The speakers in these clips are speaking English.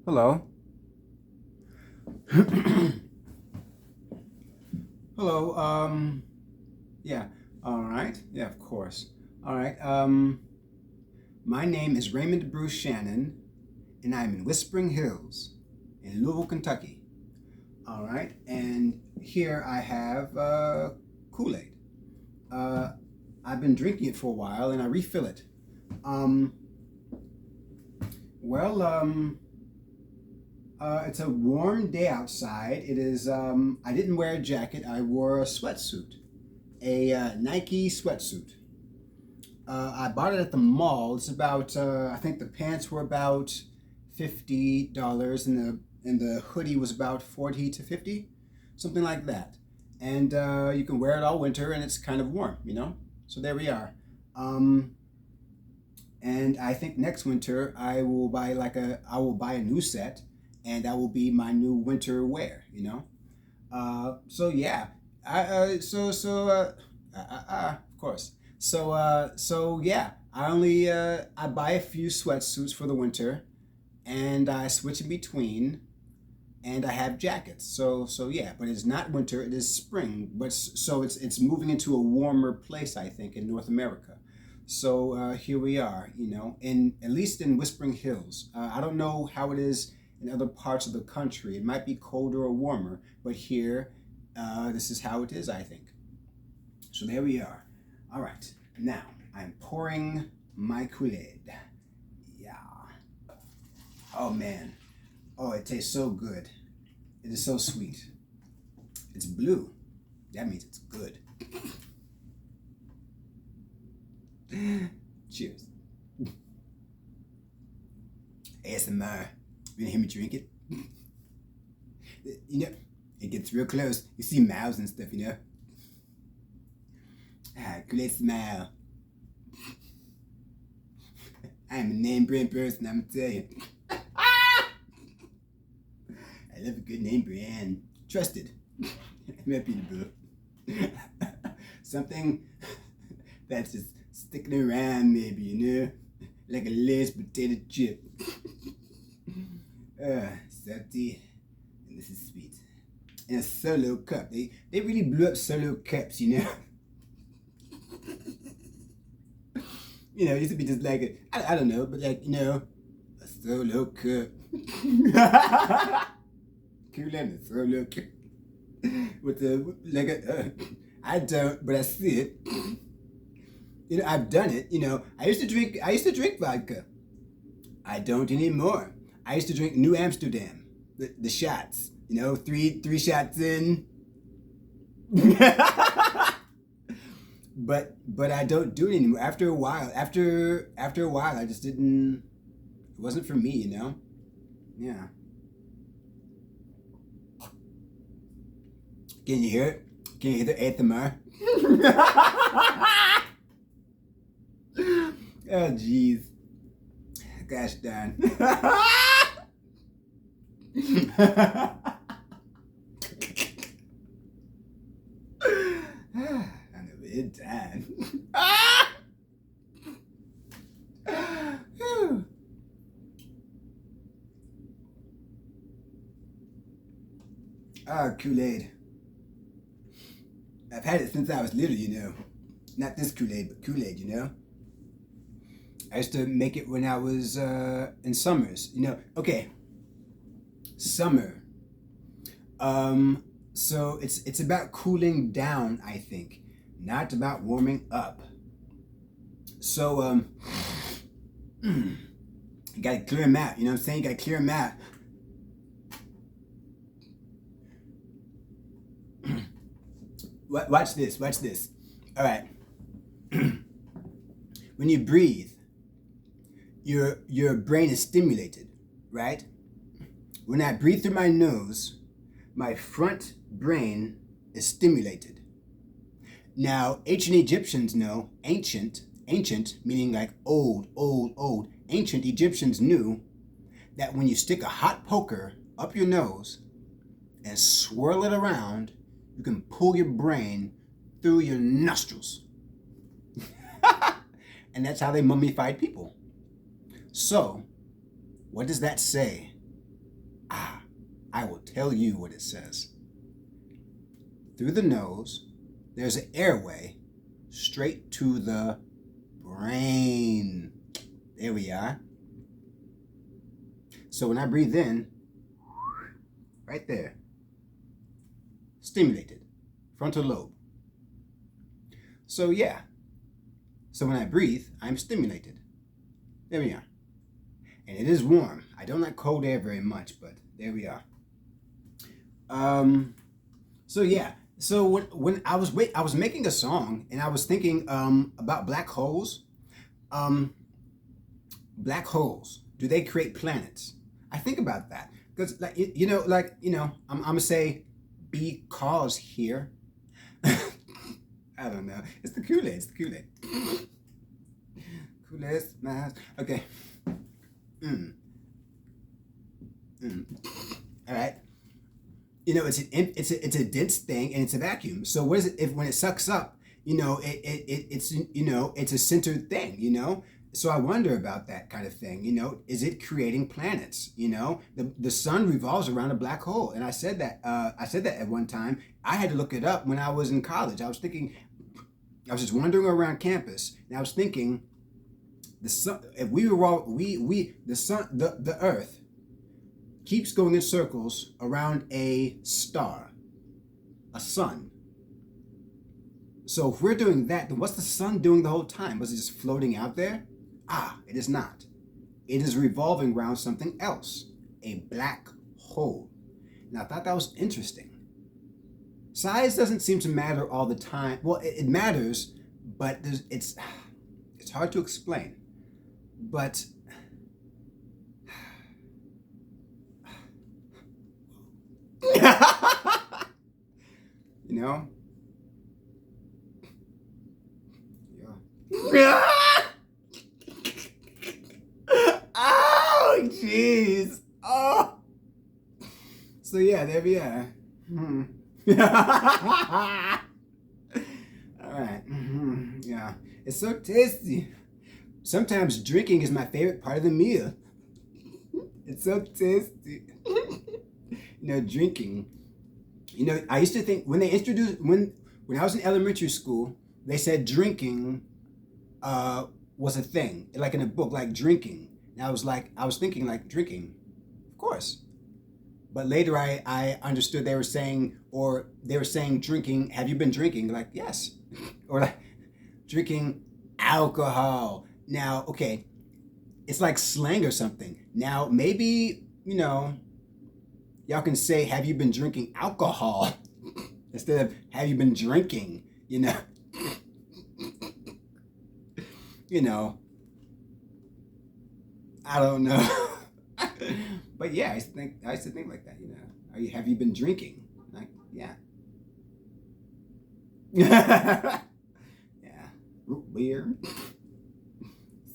Hello. Hello. Yeah. All right. Yeah, of course. All right. My name is Raymond Bruce Shannon, and I'm in Whispering Hills in Louisville, Kentucky. All right. And here I have Kool-Aid. Uh, I've been drinking it for a while, and I refill it. Um, well, it's a warm day outside. It is. I didn't wear a jacket. I wore a sweatsuit, a Nike sweatsuit. I bought it at the mall. It's about. I think the pants were about $50, and the hoodie was about 40 to 50, something like that. And you can wear it all winter, and it's kind of warm, you know. So there we are. Um, and I think next winter I will buy a new set, and that will be my new winter wear, you know. So yeah, I of course. So yeah, I buy a few sweatsuits for the winter, and I switch in between, and I have jackets. So yeah, but it's not winter; it is spring. So it's moving into a warmer place, I think, in North America. So here we are, you know, in at least in Whispering Hills. I don't know how it is in other parts of the country. It might be colder or warmer, but here, this is how it is, I think. So there we are. All right, now I'm pouring my Kool-Aid. Yeah. Oh man. Oh, it tastes so good. It is so sweet. It's blue. That means it's good. Cheers. ASMR. You gonna hear me drink it? You know, it gets real close. You see mouths and stuff, you know? Kool-aid Smile. I'm a name brand person, I'm gonna tell you. I love a good name brand. Trusted. Reputable. Something that's just sticking around, maybe, you know? Like a Lay's potato chip. Salty, and this is sweet. And a solo cup. They really blew up solo cups, you know? You know, it used to be just like I don't know, but like, you know, a solo cup. Cool and a solo cup. With the, like I don't, but I see it. You know, I've done it, you know. I used to drink vodka. I don't anymore. I used to drink New Amsterdam, the shots. You know, three shots in. but I don't do it anymore. After a while, I just didn't. It wasn't for me, you know. Yeah. Can you hear it? Can you hear the ASMR? Oh jeez. Gosh darn. I know it died. Ah, Kool-Aid. I've had it since I was little, you know. Not this Kool-Aid, but Kool-Aid, you know. I used to make it when I was in summers, you know. Okay, summer. So it's about cooling down, I think, not about warming up. So you gotta clear them out. You know what I'm saying? You gotta clear them out. Watch this. Watch this. All right. When you breathe, your brain is stimulated, right? When I breathe through my nose, my front brain is stimulated. Now, ancient Egyptians know, ancient meaning like old, ancient Egyptians knew that when you stick a hot poker up your nose and swirl it around, you can pull your brain through your nostrils. And that's how they mummified people. So, what does that say? Ah, I will tell you what it says. Through the nose, there's an airway straight to the brain. There we are. So when I breathe in, right there, stimulated, frontal lobe. So yeah, so when I breathe, I'm stimulated. There we are. And it is warm. I don't like cold air very much, but there we are. So yeah, so when I was making a song and I was thinking about black holes. Um, Black holes, do they create planets? I think about that because I'm gonna say because here. I don't know. It's the Kool-Aid. It's the Kool-Aid. Kool-Aid Smile. Okay. Mm. Mm. All right. It's a dense thing and it's a vacuum. So what is it if when it sucks up? It's a centered thing. So I wonder about that kind of thing. Is it creating planets? The sun revolves around a black hole, and I said that. I said that at one time. I had to look it up when I was in college. I was thinking. I was just wandering around campus, and I was thinking, the sun. If we were all the sun, the Earth keeps going in circles around a star, a sun. So if we're doing that, then what's the sun doing the whole time? Was it just floating out there? Ah, it is not. It is revolving around something else, a black hole. Now, I thought that was interesting. Size doesn't seem to matter all the time. Well, it matters, but it's hard to explain. But you know, yeah. Oh, jeez. Oh. So yeah, there we are. All right. Yeah, it's so tasty. Sometimes drinking is my favorite part of the meal. It's so tasty. Drinking. I used to think when they introduced when I was in elementary school, they said drinking was a thing, like in a book, like drinking. And I was thinking like drinking, of course. But later I understood they were saying drinking. Have you been drinking? Like yes, or like drinking alcohol. Now okay, it's like slang or something. Now maybe y'all can say have you been drinking alcohol instead of have you been drinking. I don't know. But yeah, I used to think like that, have you been drinking? Like, yeah. Yeah. Root beer.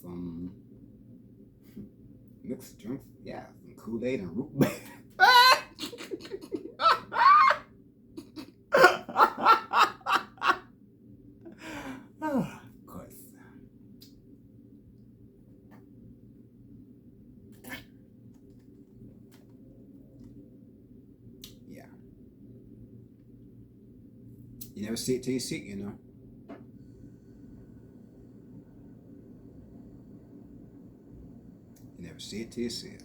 Some mixed drinks. Yeah, some Kool-Aid and root beer. Of course. Yeah. You never see it till you see it, You never see it till you see it.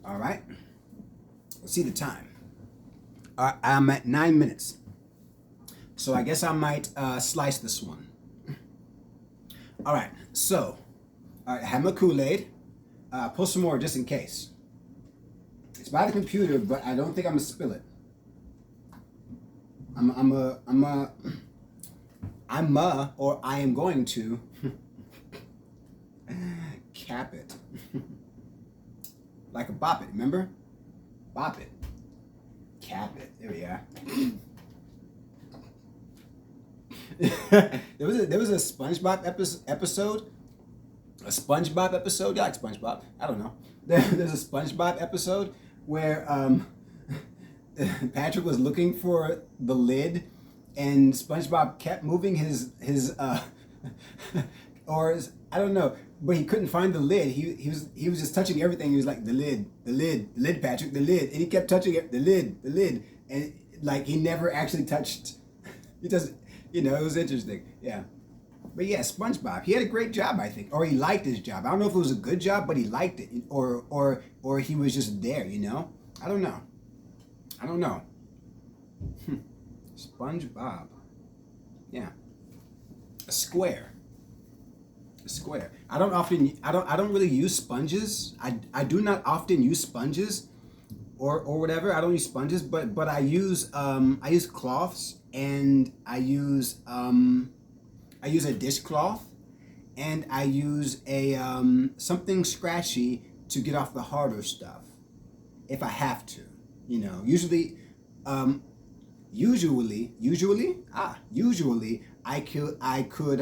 All right. Let's see the time. I'm at 9 minutes. So I guess I might slice this one. All right. So, I have my Kool-Aid. Pull some more just in case. It's by the computer, but I don't think I'm gonna spill it. Or I am going to cap it. Like a bop it, remember? Bop it. Cap it. There we are. there was a SpongeBob episode. A SpongeBob episode? You like SpongeBob? I don't know. There's a SpongeBob episode where Patrick was looking for the lid and SpongeBob kept moving his or I don't know, but he couldn't find the lid. He was just touching everything. He was like, the lid, Patrick, the lid, and he kept touching it, the lid, and like he never actually touched. He doesn't, it was interesting. Yeah. But yeah, SpongeBob, he had a great job, I think, or he liked his job. I don't know if it was a good job, but he liked it, or he was just there. I don't know. I don't know. SpongeBob, yeah, a square, a square. I don't really use sponges. I do not often use sponges, or whatever. I don't use sponges, but I use cloths, and I use a dishcloth, and I use a something scratchy to get off the harder stuff if I have to. Usually, usually I could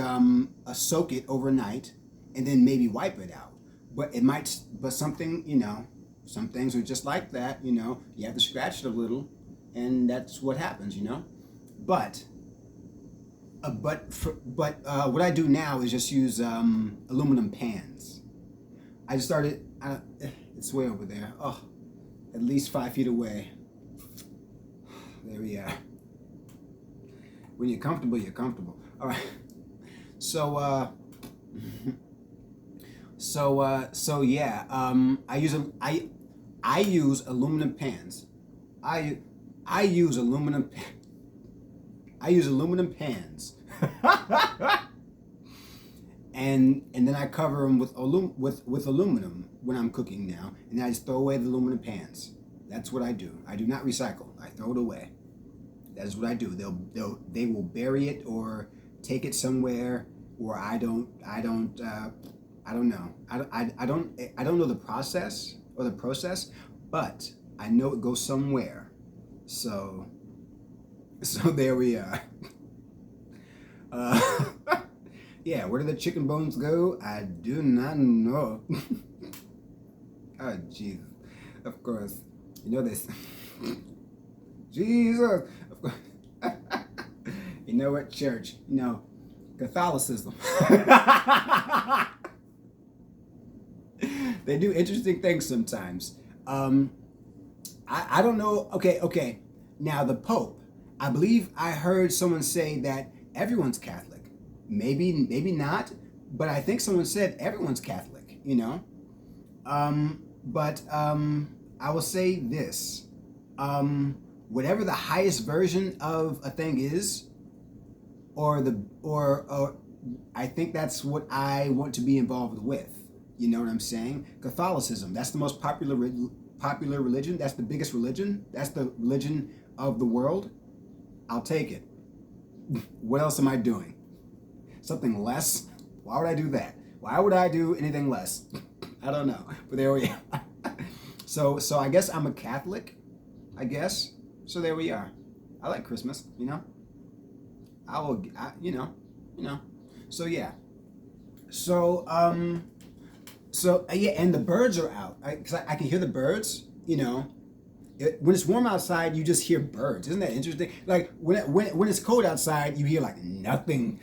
soak it overnight and then maybe wipe it out. But some things are just like that. You have to scratch it a little, and that's what happens. But what I do now is just use aluminum pans. I just started. It's way over there. Oh, at least 5 feet away. There we are. When you're comfortable, you're comfortable. All right. So yeah. I use aluminum pans. I use aluminum. I use aluminum pans. and then I cover them with aluminum when I'm cooking now, and I just throw away the aluminum pans. That's what I do. I do not recycle. I throw it away. That is what I do. They will bury it or take it somewhere, or I don't know. I don't know the process, but I know it goes somewhere. So there we are. Yeah, where do the chicken bones go? I do not know. Oh, Jesus. Of course. You know this. Jesus. Of course. You know what? Church. Catholicism. They do interesting things sometimes. I don't know. Okay. Now, the Pope. I believe I heard someone say that everyone's Catholic. Maybe not, but I think someone said everyone's Catholic, But I will say this. Whatever the highest version of a thing is, or I think that's what I want to be involved with. You know what I'm saying? Catholicism, that's the most popular religion. That's the biggest religion. That's the religion of the world. I'll take it. What else am I doing? Something less? Why would I do that? Why would I do anything less? I don't know. But there we are. So I guess I'm a Catholic. I guess. So there we are. I like Christmas, So yeah. So yeah, and the birds are out. Because I can hear the birds, when it's warm outside, you just hear birds. Isn't that interesting? Like when it's cold outside, you hear like nothing.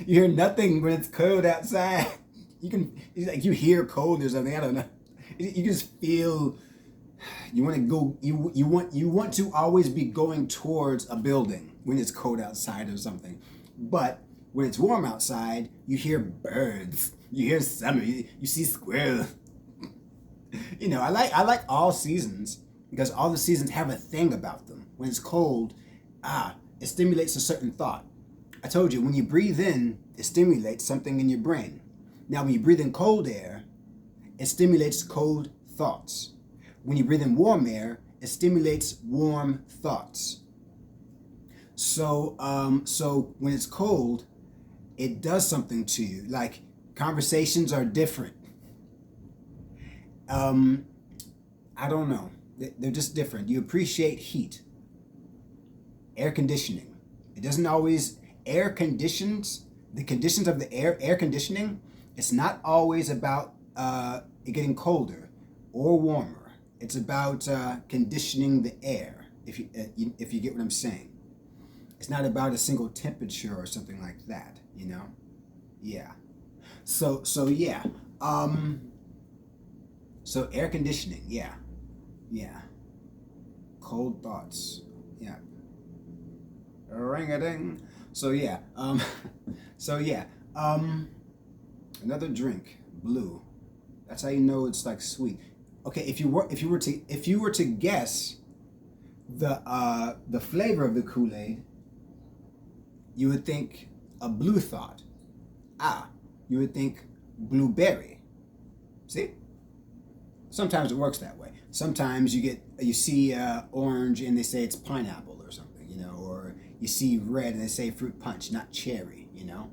You hear nothing when it's cold outside. You hear cold or something. I don't know. You just feel. You want to go. You want to always be going towards a building when it's cold outside or something. But when it's warm outside, you hear birds. You hear summer. You see squirrels. I like all seasons. Because all the seasons have a thing about them. When it's cold, it stimulates a certain thought. I told you, when you breathe in, it stimulates something in your brain. Now, when you breathe in cold air, it stimulates cold thoughts. When you breathe in warm air, it stimulates warm thoughts. So when it's cold, it does something to you. Like, conversations are different. I don't know. They're just different. You appreciate heat. Air conditioning. It doesn't always... Air conditions, the conditions of the air conditioning, it's not always about it getting colder or warmer. It's about conditioning the air, if you get what I'm saying. It's not about a single temperature or something like that, you know? Yeah. So yeah. Um so air conditioning, yeah. Yeah. Cold thoughts. Yeah. Ring a ding. So yeah. So yeah. Um Another drink, blue. That's how you know it's like sweet. Okay, if you were to guess the flavor of the Kool-Aid, you would think a blue thought. Ah, you would think blueberry. See? Sometimes it works that way. Sometimes you see orange and they say it's pineapple or something, you know, or you see red and they say fruit punch, not cherry, you know.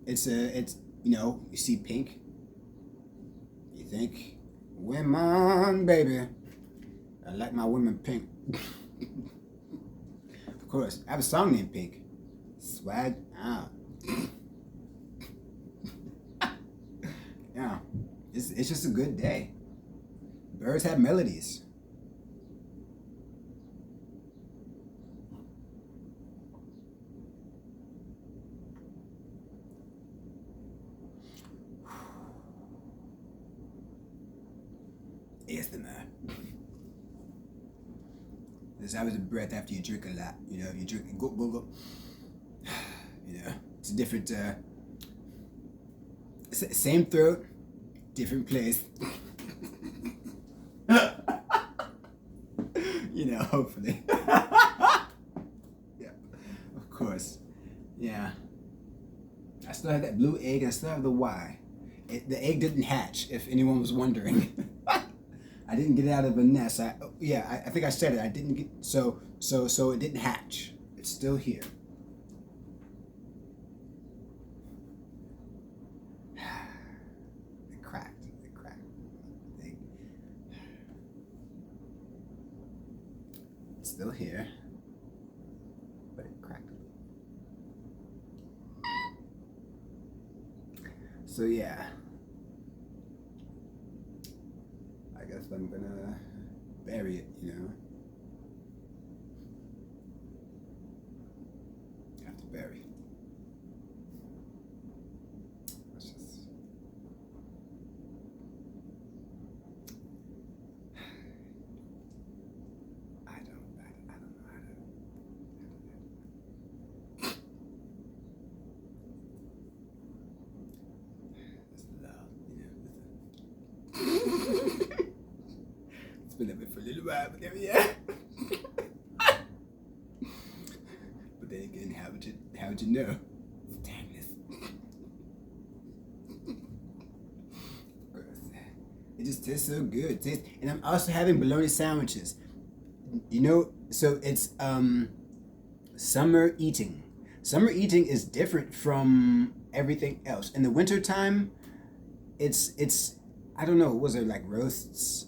It's you know, you see pink, you think women, baby. I like my women pink. Of course, I have a song named Pink. Swag out. Yeah, it's just a good day. Birds have melodies. ASMR. There's always a breath after you drink a lot. You know, you drink go go go. You know, it's a different. Same throat, different place. You know, hopefully. Yeah, of course. Yeah. I still have that blue egg and I still have the Y. The egg didn't hatch, if anyone was wondering. I didn't get it out of a nest. I think I said it. I didn't get so it didn't hatch. It's still here. It cracked. It cracked. It's still here, but it cracked. So yeah. I guess I'm gonna bury it, you know. I have to bury. Let's just. I don't know how to. It's love, you know. It's been up for a little while, but there, yeah. But then again, how would you know? Damn this. It just tastes so good. And I'm also having bologna sandwiches. You know, so it's summer eating. Summer eating is different from everything else. In the wintertime, it's I don't know, was it like roasts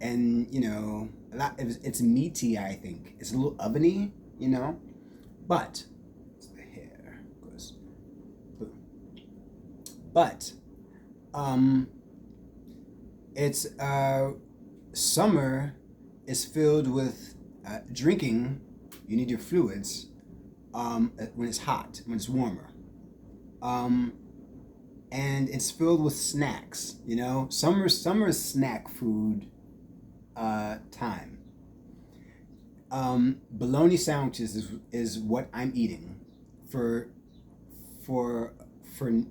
and you know a lot it's meaty, I think. It's a little oveny, you know. But it's the hair, of course. But um it's summer is filled with drinking. You need your fluids when it's hot, when it's warmer. Um, and it's filled with snacks. You know, summer's snack food time. Bologna sandwiches is what I'm eating for for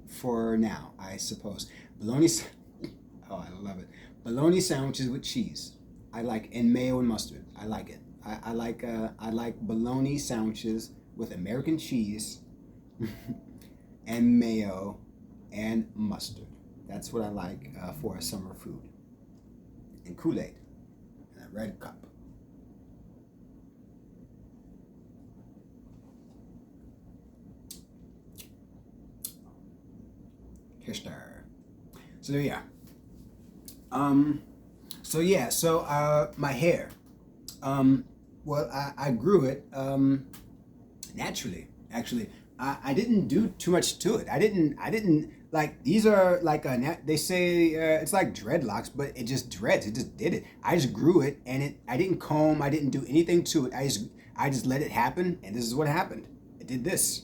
for now, I suppose. Bologna. Oh, I love it. Bologna sandwiches with cheese. I like and mayo and mustard. I like it. I like bologna sandwiches with American cheese and mayo and mustard. That's what I like for a summer food. And Kool-Aid in a red cup. Hister. So yeah. So my hair. Well, I grew it naturally. Actually, I didn't do too much to it. I didn't like these are like they say it's like dreadlocks, but it just dreads. It just did it. I just grew it, and I didn't comb. I didn't do anything to it. I just let it happen, and this is what happened. It did this.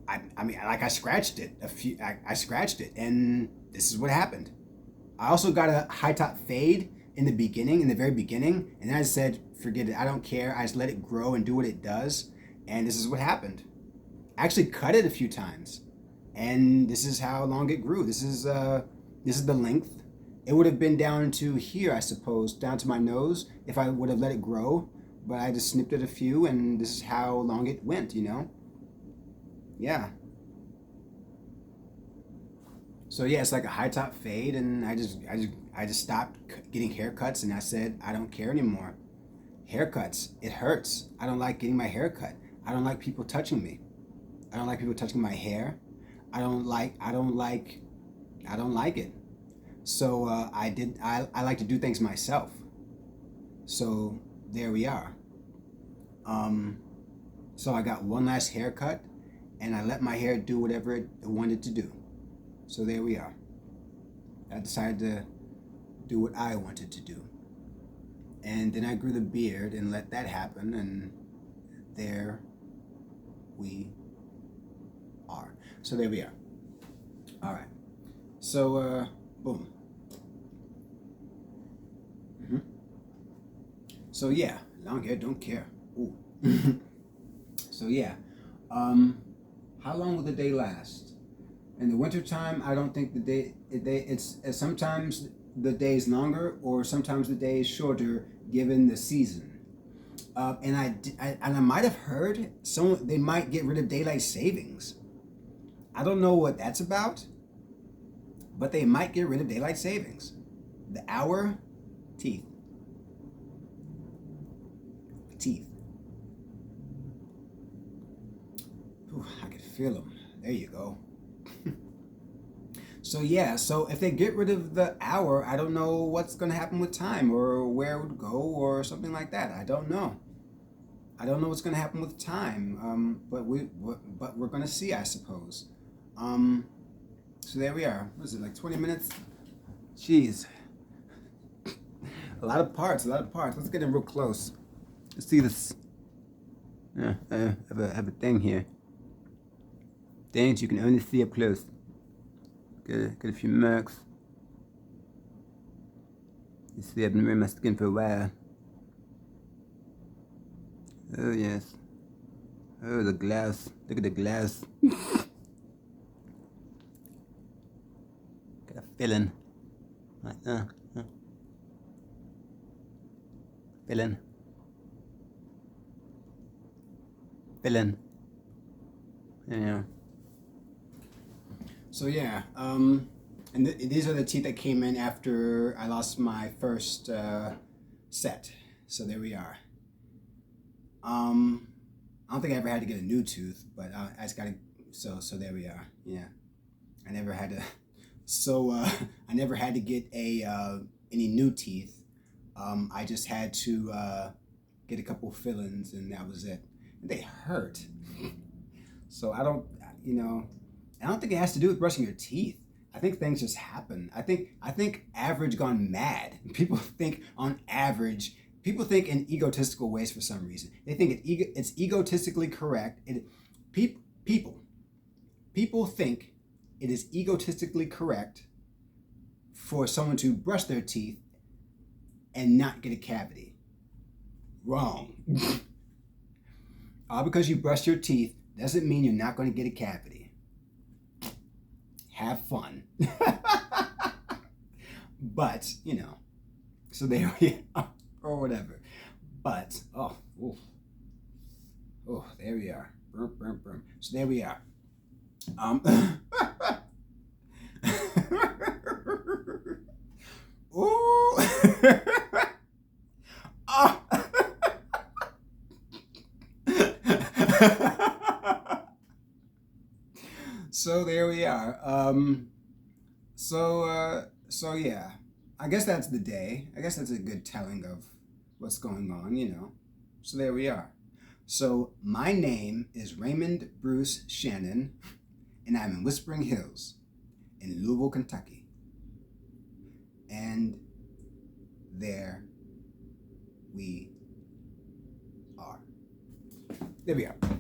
I mean, like I scratched it I scratched it, and this is what happened. I also got a high top fade in the beginning, in the very beginning, and I said, forget it, I don't care. I just let it grow and do what it does, and this is what happened. I actually cut it a few times, and this is how long it grew. This is the length. It would have been down to here, I suppose, down to my nose if I would have let it grow, but I just snipped it a few, and this is how long it went, you know? Yeah. So yeah, it's like a high top fade, and I just stopped getting haircuts, and I said I don't care anymore. Haircuts, it hurts. I don't like getting my hair cut. I don't like people touching me. I don't like people touching my hair. I don't like it. So I like to do things myself. So there we are. Um, so I got one last haircut, and I let my hair do whatever it wanted to do. So there we are. I decided to do what I wanted to do. And then I grew the beard and let that happen, and there we are. So there we are. All right. So, boom. hmm So yeah, long hair, don't care. Ooh. So yeah, um, how long will the day last? In the wintertime, I don't think it's sometimes the day is longer or sometimes the day is shorter given the season. And I might have heard they might get rid of daylight savings. I don't know what that's about, but they might get rid of daylight savings. The hour, teeth, teeth. Ooh, I can feel them. There you go. So yeah, so if they get rid of the hour, I don't know what's going to happen with time or where it would go or something like that. I don't know. I don't know what's going to happen with time. But we're going to see, I suppose. Um, so there we are. What is it, like 20 minutes? Jeez. A lot of parts, a lot of parts. Let's get in real close. Let's see this. Yeah, I have a thing here. Things you can only see up close. Get a few marks. You see, I've been wearing my skin for a while. Oh yes. Oh, the glass. Look at the glass. Got a feeling. Like, feeling. Feeling. Yeah. So yeah, and these are the teeth that came in after I lost my first set. So there we are. I don't think I ever had to get a new tooth, but I just got to. So there we are. Yeah, I never had to. So I never had to get any new teeth. I just had to get a couple fillings, and that was it. And they hurt. So I don't, you know. I don't think it has to do with brushing your teeth. I think things just happen. I think average gone mad. People think on average. People think in egotistical ways for some reason. They think it's egotistically correct. People think it is egotistically correct for someone to brush their teeth and not get a cavity. Wrong. All because you brush your teeth doesn't mean you're not going to get a cavity. Have fun. But, you know, so there we are, or whatever. But, oh, there we are. Burp, burp, burp. So there we are. Ooh. Oh. So there we are. So yeah, I guess that's the day. I guess that's a good telling of what's going on, you know. So there we are. So my name is Raymond Bruce Shannon, and I'm in Whispering Hills in Louisville, Kentucky. And there we There we are.